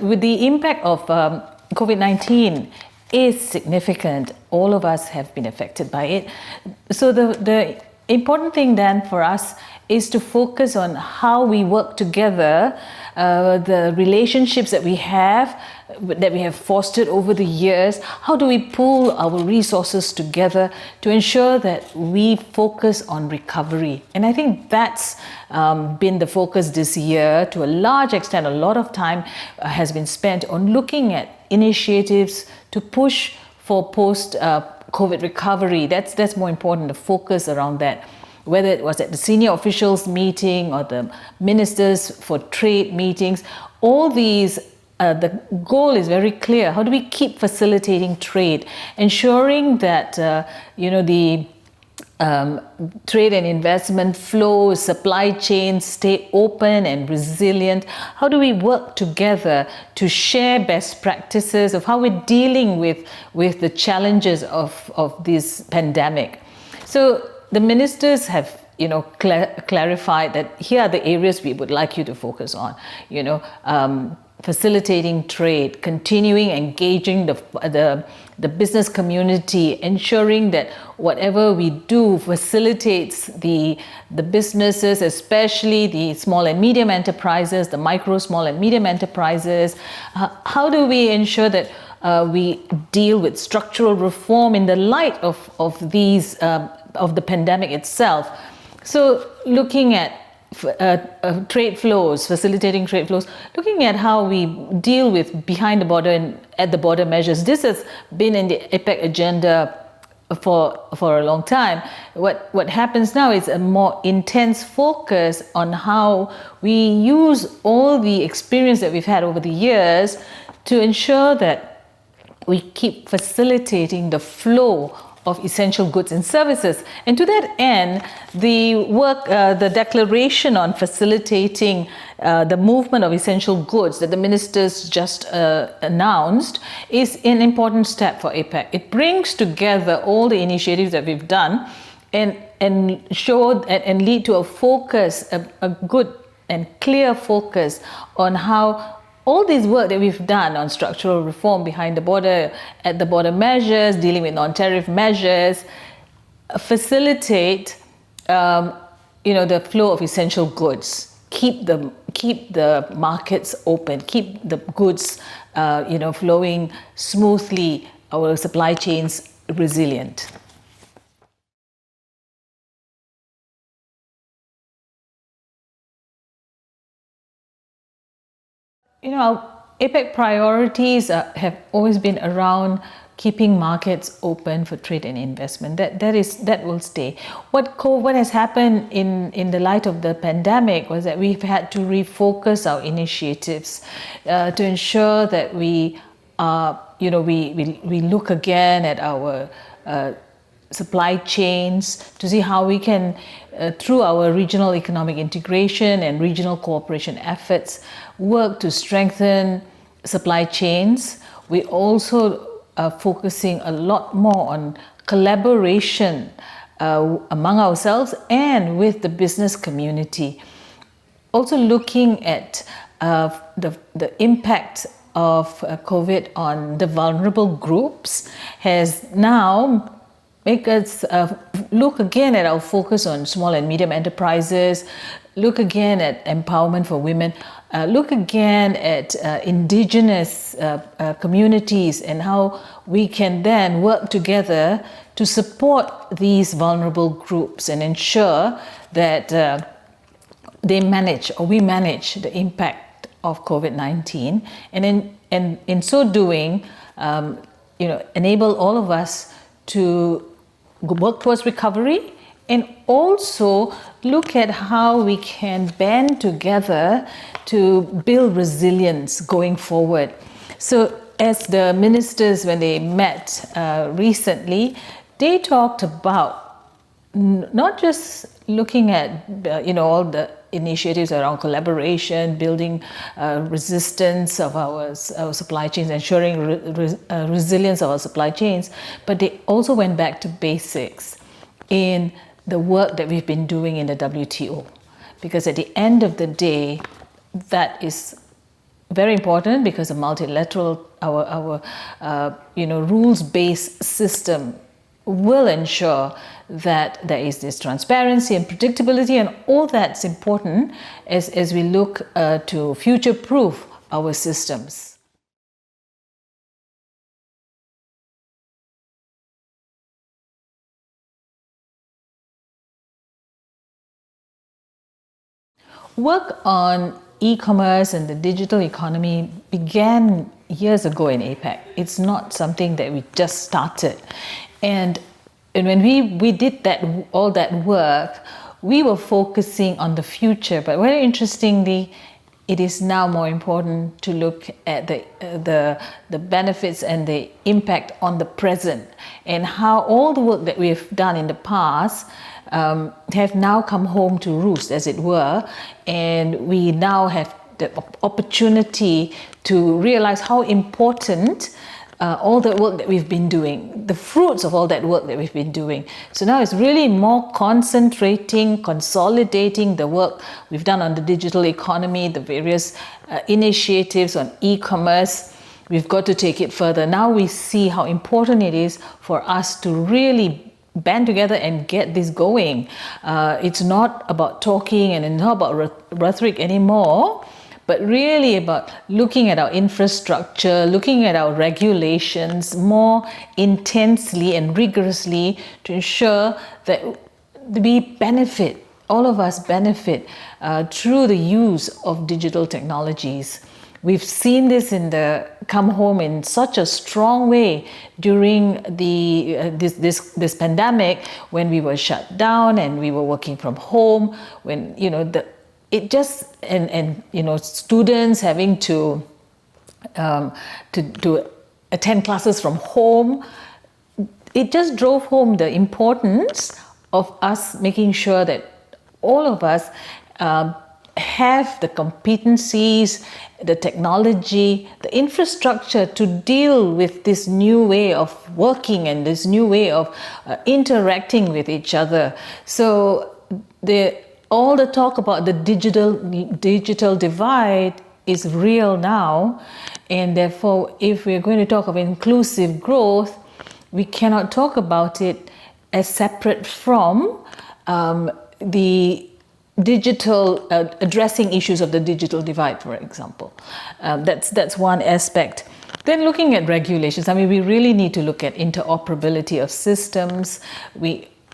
With the impact of COVID-19 is significant. All of us have been affected by it. So the important thing then for us is to focus on how we work together, the relationships that we have fostered over the years. How do we pool our resources together to ensure that we focus on recovery? And I think that's been the focus this year. To a large extent, a lot of time has been spent on looking at initiatives to push for post-COVID recovery. That's more important, the focus around that. Whether it was at the senior officials meeting or the ministers for trade meetings, all these, the goal is very clear. How do we keep facilitating trade, ensuring that the trade and investment flows, supply chains stay open and resilient? How do we work together to share best practices of how we're dealing with the challenges of this pandemic? So the ministers have clarified that here are the areas we would like you to focus on. Facilitating trade, continuing engaging the business community, ensuring that whatever we do facilitates the businesses, especially the small and medium enterprises, the micro, small and medium enterprises. How do we ensure that we deal with structural reform in the light of these of the pandemic itself? So looking at trade flows, facilitating trade flows, looking at how we deal with behind the border and at the border measures. This has been in the Apec agenda for a long time. What happens now is a more intense focus on how we use all the experience that we've had over the years to ensure that we keep facilitating the flow of essential goods and services. And to that end, the declaration on facilitating the movement of essential goods that the ministers just announced is an important step for APEC. It brings together all the initiatives that we've done and show and lead to a focus, a good and clear focus on how all this work that we've done on structural reform behind the border, at the border measures, dealing with non-tariff measures, facilitate the flow of essential goods, keep the markets open, keep the goods flowing smoothly, our supply chains resilient. Our APEC priorities have always been around keeping markets open for trade and investment. That will stay. What has happened in the light of the pandemic was that we've had to refocus our initiatives to ensure that we look again at our supply chains to see how we can, through our regional economic integration and regional cooperation efforts, work to strengthen supply chains. We also are focusing a lot more on collaboration among ourselves and with the business community. Also looking at the impact of COVID on the vulnerable groups has now make us look again at our focus on small and medium enterprises, look again at empowerment for women, look again at indigenous communities and how we can then work together to support these vulnerable groups and ensure that we manage the impact of COVID-19, and in so doing, enable all of us to work towards recovery and also look at how we can band together to build resilience going forward. So as the ministers, when they met recently, they talked about not just looking at all the initiatives around collaboration, building resistance of our supply chains, ensuring resilience of our supply chains, but they also went back to basics in the work that we've been doing in the WTO, because at the end of the day, that is very important, because a multilateral, our rules-based system will ensure that there is this transparency and predictability, and all that's important as we look to future-proof our systems. Work on e-commerce and the digital economy began years ago in Apec. It's not something that we just started. And when we did all that work, we were focusing on the future. But very interestingly, it is now more important to look at the benefits and the impact on the present, and how all the work that we have done in the past have now come home to roost, as it were, and we now have the opportunity to realize how important all the work that we've been doing, the fruits of all that work that we've been doing. So now it's really more concentrating, consolidating the work we've done on the digital economy, the various initiatives on e-commerce. We've got to take it further. Now we see how important it is for us to really band together and get this going. It's not about talking and not about rhetoric anymore, but really about looking at our infrastructure, looking at our regulations more intensely and rigorously to ensure that we benefit, all of us benefit through the use of digital technologies. We've seen this come home in such a strong way during this pandemic, when we were shut down and we were working from home, when students having to attend classes from home. It just drove home the importance of us making sure that all of us have the competencies, the technology, the infrastructure to deal with this new way of working and this new way of interacting with each other. So all the talk about the digital divide is real now, and therefore, if we're going to talk of inclusive growth, we cannot talk about it as separate from the digital addressing issues of the digital divide, for example. That's one aspect. Then looking at regulations, we really need to look at interoperability of systems.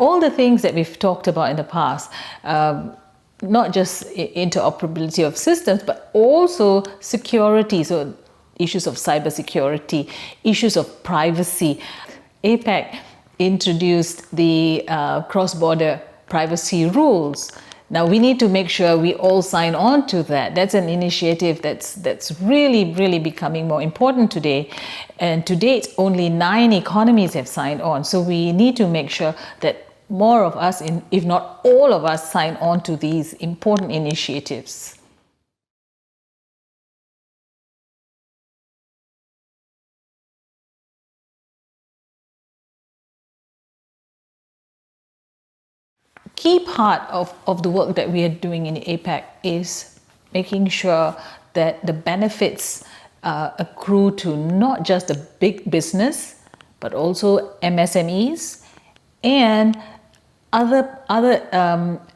All the things that we've talked about in the past, not just interoperability of systems, but also security, so issues of cybersecurity, issues of privacy. Apec introduced the cross-border privacy rules. Now we need to make sure we all sign on to that. That's an initiative that's really, really becoming more important today. And to date, only 9 economies have signed on. So we need to make sure that more of us, if not all of us, sign on to these important initiatives. Key part of the work that we are doing in Apec is making sure that the benefits accrue to not just the big business, but also MSMEs and other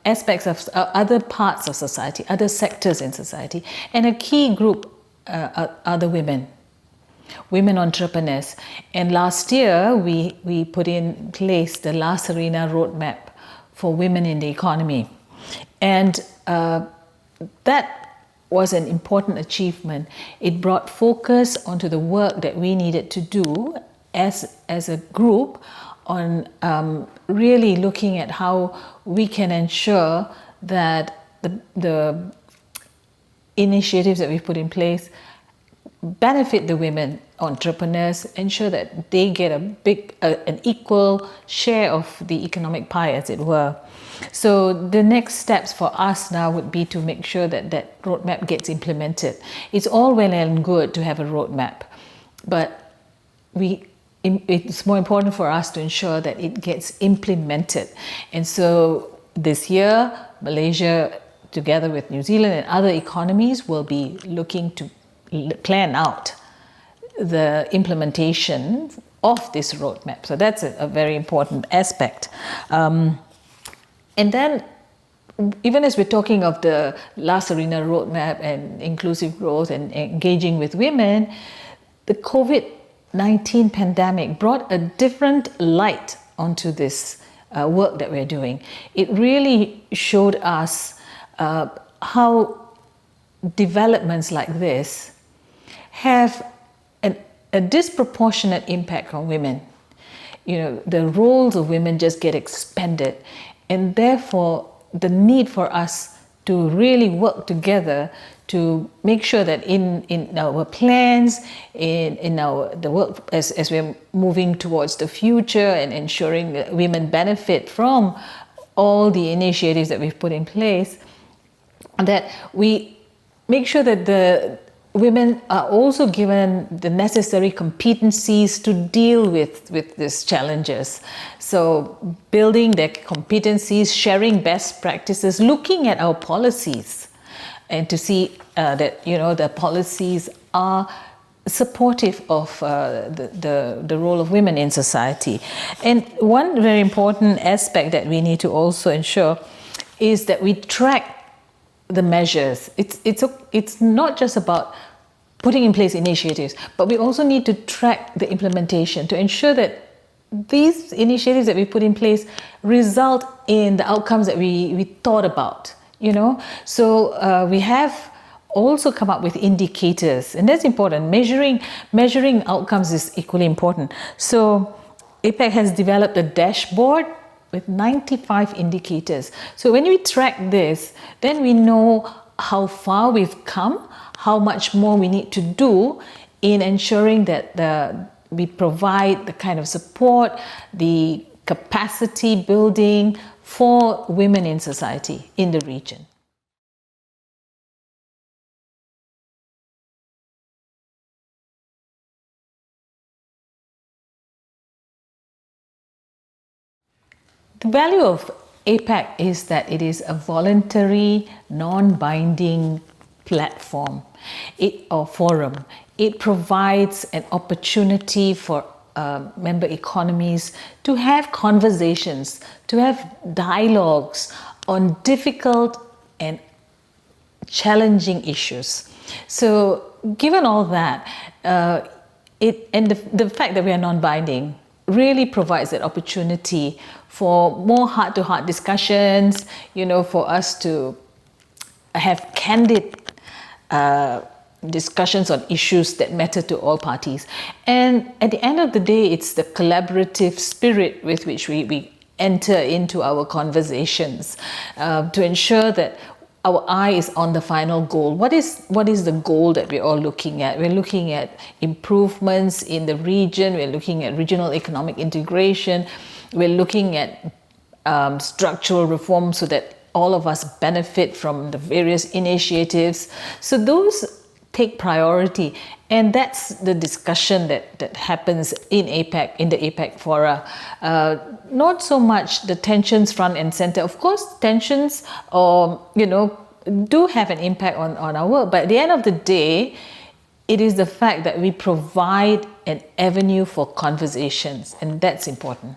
aspects of other parts of society, other sectors in society. And a key group are the women entrepreneurs. And last year, we put in place the La Serena roadmap for women in the economy. And that was an important achievement. It brought focus onto the work that we needed to do as a group on really looking at how we can ensure that the initiatives that we've put in place benefit the women entrepreneurs, ensure that they get an equal share of the economic pie, as it were. So the next steps for us now would be to make sure that that roadmap gets implemented. It's all well and good to have a roadmap, but it's more important for us to ensure that it gets implemented. And so this year, Malaysia, together with New Zealand and other economies, will be looking to plan out the implementation of this roadmap. So that's a very important aspect. And then, even as we're talking of the last arena roadmap and inclusive growth and engaging with women, the COVID-19 pandemic brought a different light onto this work that we're doing. It really showed us how developments like this have a disproportionate impact on women. The roles of women just get expanded, and therefore the need for us to really work together to make sure that in our plans, in the work as we're moving towards the future and ensuring that women benefit from all the initiatives that we've put in place, that we make sure that the women are also given the necessary competencies to deal with these challenges. So building their competencies, sharing best practices, looking at our policies, and to see that the policies are supportive of the role of women in society. And one very important aspect that we need to also ensure is that we track the measures. It's not just about putting in place initiatives, but we also need to track the implementation to ensure that these initiatives that we put in place result in the outcomes that we thought about. So we have also come up with indicators, and that's important. Measuring outcomes is equally important. So Apec has developed a dashboard with 95 indicators. So when we track this, then we know how far we've come, how much more we need to do in ensuring that we provide the kind of support, the capacity building for women in society in the region. The value of Apec is that it is a voluntary, non-binding platform or forum. It provides an opportunity for member economies to have conversations, to have dialogues on difficult and challenging issues. So given all that, the fact that we are non-binding really provides that opportunity for more heart-to-heart discussions, for us to have candid discussions on issues that matter to all parties. And at the end of the day, it's the collaborative spirit with which we enter into our conversations to ensure that our eye is on the final goal. What is the goal that we're all looking at? We're looking at improvements in the region. We're looking at regional economic integration. We're looking at structural reform so that all of us benefit from the various initiatives. So those take priority, and that's the discussion that happens in APEC, in the APEC fora. Not so much the tensions front and center. Of course, tensions do have an impact on our work, but at the end of the day, it is the fact that we provide an avenue for conversations, and that's important.